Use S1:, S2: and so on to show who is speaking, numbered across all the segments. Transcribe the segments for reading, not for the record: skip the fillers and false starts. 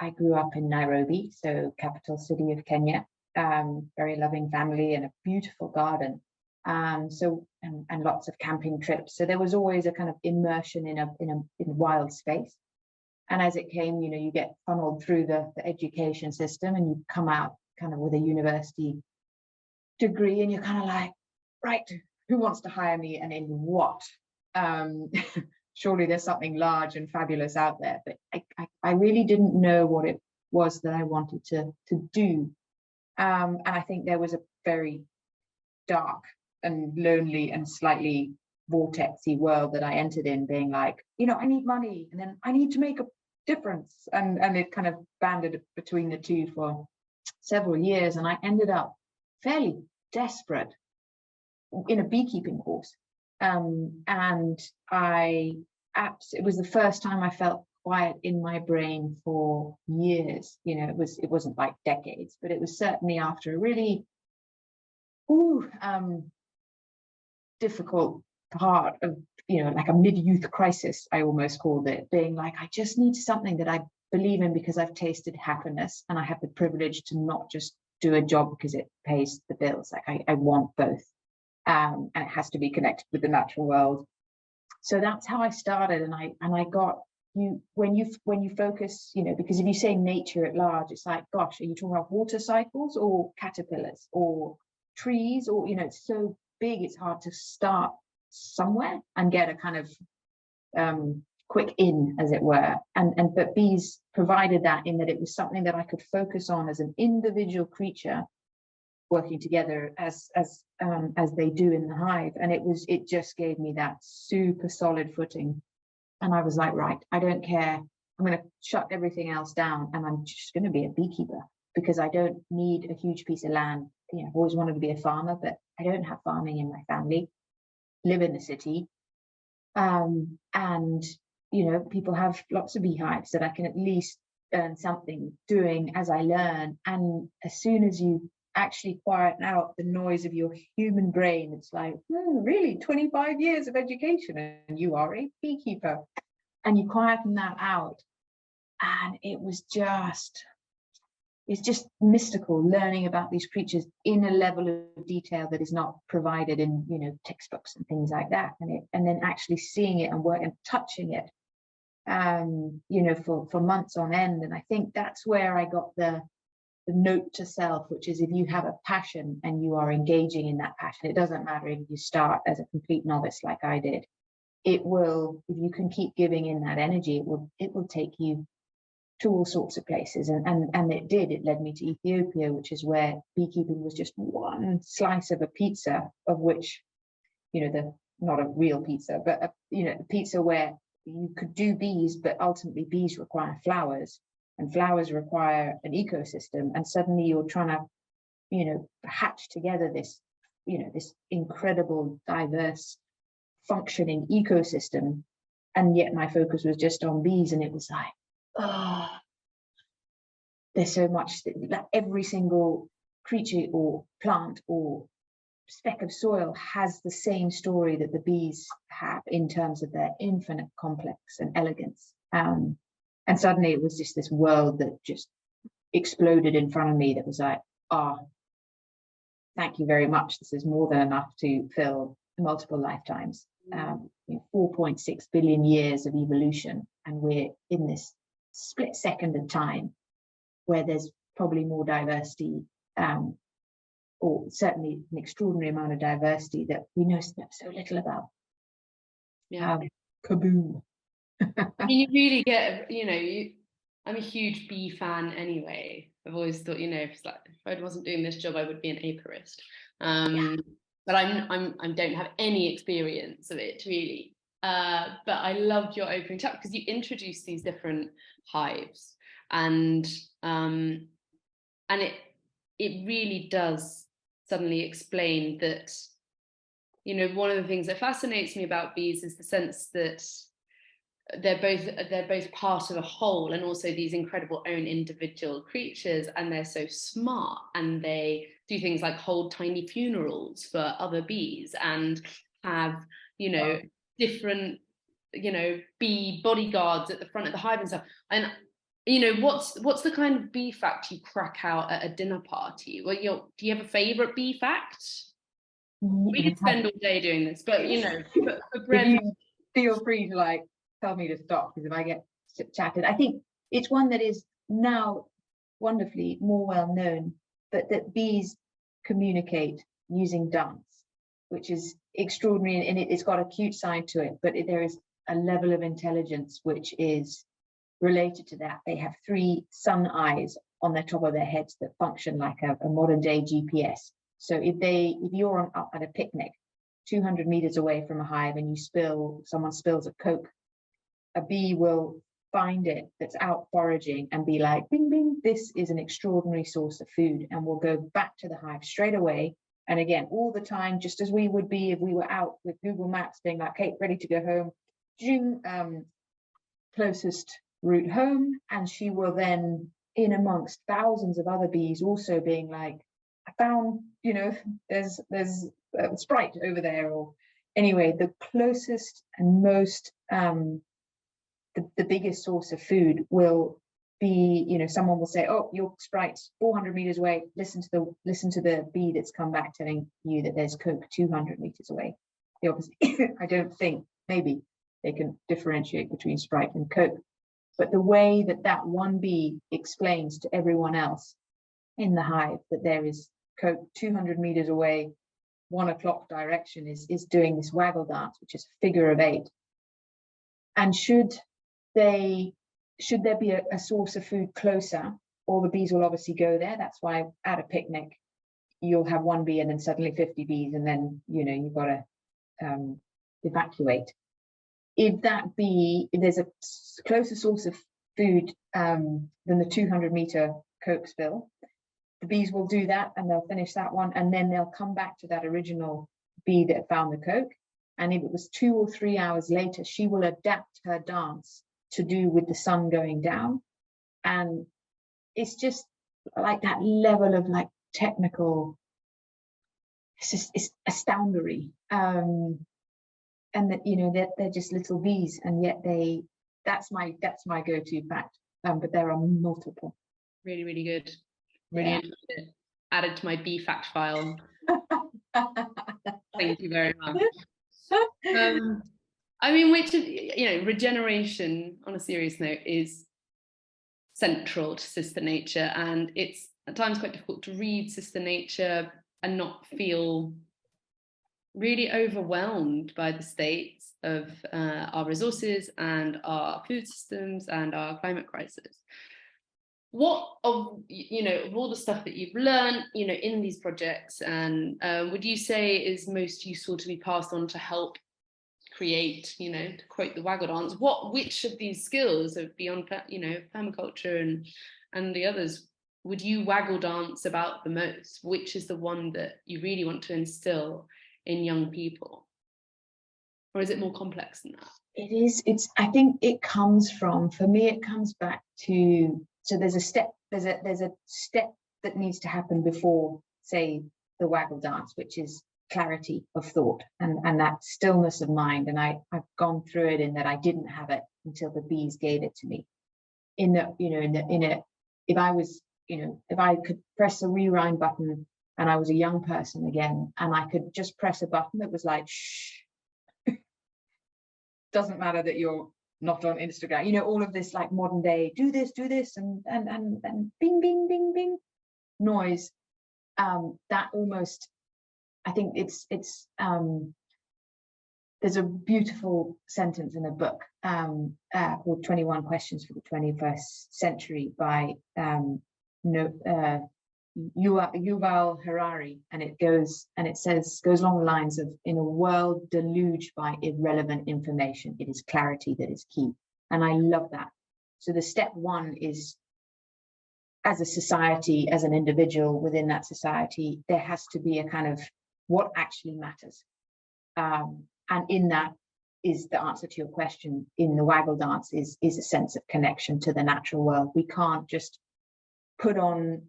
S1: I grew up in Nairobi, so capital city of Kenya. Very loving family and a beautiful garden. And lots of camping trips. So there was always a kind of immersion in wild space. And as it came, you get funneled through the education system, and you come out kind of with a university degree, and you're kind of like, right, who wants to hire me and in what? Surely there's something large and fabulous out there, but I really didn't know what it was that I wanted to do. And I think there was a very dark and lonely and slightly vortexy world that I entered in, being like, I need money, and then I need to make a difference. And it kind of banded between the two for several years. And I ended up fairly desperate in a beekeeping course. And it was the first time I felt quiet in my brain for years. It wasn't like decades, but it was certainly after a really difficult part of, like a mid-youth crisis, I almost called it, being like, I just need something that I believe in because I've tasted happiness, and I have the privilege to not just do a job because it pays the bills. Like I want both. And it has to be connected with the natural world. So that's how I started. And I got when you focus, because if you say nature at large, it's like, gosh, are you talking about water cycles or caterpillars or trees? Or, it's so big, it's hard to start somewhere and get a kind of quick in, as it were. But bees provided that, in that it was something that I could focus on as an individual creature, working together as they do in the hive. And it just gave me that super solid footing. And I was like, right, I don't care. I'm going to shut everything else down, and I'm just going to be a beekeeper, because I don't need a huge piece of land. I've always wanted to be a farmer, but I don't have farming in my family. Live in the city. And people have lots of beehives that I can at least earn something doing as I learn. And as soon as you actually quiet out the noise of your human brain, it's like, really, 25 years of education and you are a beekeeper, and you quieten that out. And it's just mystical, learning about these creatures in a level of detail that is not provided in textbooks and things like that, and then actually seeing it and working and touching it for months on end. And I think that's where I got the note to self, which is, if you have a passion and you are engaging in that passion, it doesn't matter if you start as a complete novice like I did, it will, if you can keep giving in that energy, it will take you to all sorts of places. And it led me to Ethiopia, which is where beekeeping was just one slice of a pizza, of which, not a real pizza, but a pizza where you could do bees, but ultimately bees require flowers, and flowers require an ecosystem. And suddenly you're trying to, hatch together this incredible, diverse, functioning ecosystem. And yet my focus was just on bees, and it was like, there's so much that every single creature or plant or speck of soil has the same story that the bees have, in terms of their infinite complex and elegance. And suddenly it was just this world that just exploded in front of me, that was like, thank you very much. This is more than enough to fill multiple lifetimes. 4.6 billion years of evolution, and we're in this split second of time where there's probably more diversity, or certainly an extraordinary amount of diversity that we know so little about. Kaboom.
S2: You really get, I'm a huge bee fan anyway. I've always thought, if I wasn't doing this job, I would be an apiarist. But I don't have any experience of it, really. But I loved your opening chat, because you introduced these different hives, and it really does suddenly explain that, one of the things that fascinates me about bees is the sense that they're both part of a whole, and also these incredible own individual creatures, and they're so smart, and they do things like hold tiny funerals for other bees, and have different bee bodyguards at the front of the hive and stuff. And you know, what's the kind of bee fact you crack out at a dinner party? Well, do you have a favorite bee fact? We could spend all day doing this, but you know, for bread.
S1: If you feel free to like tell me to stop, because if I get chatted, I think it's one that is now wonderfully more well known, but that bees communicate using dance, which is extraordinary, and it's got a cute side to it, but there is a level of intelligence which is related to that. They have 3 sun eyes on the top of their heads that function like a modern day GPS. So if you're up at a picnic 200 meters away from a hive and someone spills a Coke, a bee will find it that's out foraging and be like, bing, bing, this is an extraordinary source of food, and will go back to the hive straight away. And again, all the time, just as we would be if we were out with Google Maps being like, okay, ready to go home, closest route home. And she will then, in amongst thousands of other bees, also being like, I found, there's a Sprite over there. Or anyway, the closest and most, the biggest source of food will be, someone will say, oh, your Sprite's 400 meters away. Listen to the bee that's come back telling you that there's Coke 200 meters away. They obviously, I don't think, maybe they can differentiate between Sprite and Coke. But the way that one bee explains to everyone else in the hive that there is Coke 200 meters away, 1 o'clock direction, is doing this waggle dance, which is a figure of 8. And should there be a source of food closer, all the bees will obviously go there. That's why at a picnic, you'll have 1 bee and then suddenly 50 bees, and then, you've got to evacuate. If there's a closer source of food than the 200-meter Coke spill, the bees will do that and they'll finish that one, and then they'll come back to that original bee that found the Coke. And if it was 2 or 3 hours later, she will adapt her dance to do with the sun going down. And it's just like that level of like technical, it's astounding. And that they're just little bees, and yet that's my go-to fact. But there are multiple.
S2: Really, really good. Really added to my bee fact file. Thank you very much. I mean, which regeneration, on a serious note, is central to Sister Nature, and it's at times quite difficult to read Sister Nature and not feel really overwhelmed by the states of our resources and our food systems and our climate crisis. What of all the stuff that you've learned, in these projects, and would you say is most useful to be passed on to help create, to quote the waggle dance, which of these skills of beyond, permaculture and the others would you waggle dance about the most? Which is the one that you really want to instill in young people? Or is it more complex than that?
S1: It is. I think it comes from, for me, it comes back to, so there's a step that needs to happen before, say, the waggle dance, which is clarity of thought and that stillness of mind. And I've gone through it in that I didn't have it until the bees gave it to me. If I could press a rewind button and I was a young person again, and I could just press a button that was like, shh, doesn't matter that you're not on Instagram, all of this like modern day, do this, and bing, bing, bing, bing noise. That almost, I think there's a beautiful sentence in a book called 21 Questions for the 21st Century by Yuval Harari, and it goes along the lines of, in a world deluged by irrelevant information, it is clarity that is key. And I love that. So the step 1 is, as a society, as an individual within that society, there has to be a kind of what actually matters. And in that is the answer to your question in the waggle dance is a sense of connection to the natural world. We can't just put on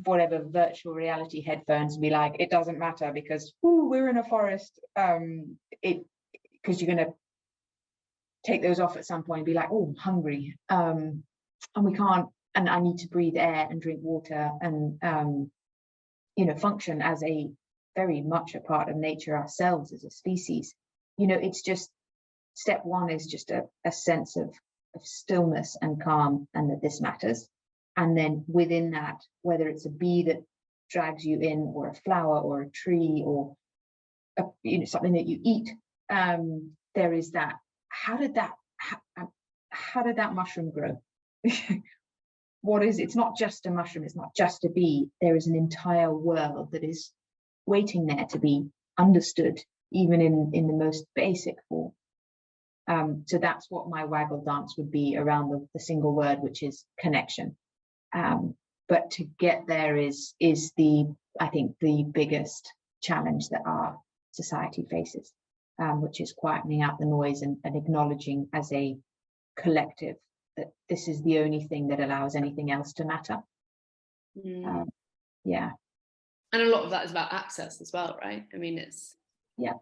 S1: whatever virtual reality headphones and be like, it doesn't matter because we're in a forest, because you're going to take those off at some point and be like, oh, I'm hungry. we can't, and I need to breathe air and drink water and function as a very much a part of nature ourselves as a species. It's just step one is just a sense of stillness and calm, and that this matters. And then within that, whether it's a bee that drags you in, or a flower, or a tree, or something that you eat, there is that. How did that mushroom grow? What is, it's not just a mushroom, it's not just a bee. There is an entire world that is waiting there to be understood, even in the most basic form. So that's what my waggle dance would be around the single word, which is connection. But to get there is I think the biggest challenge that our society faces, which is quietening out the noise and acknowledging as a collective that this is the only thing that allows anything else to matter. Yeah.
S2: And a lot of that is about access as well, right? I mean, it's
S1: yeah.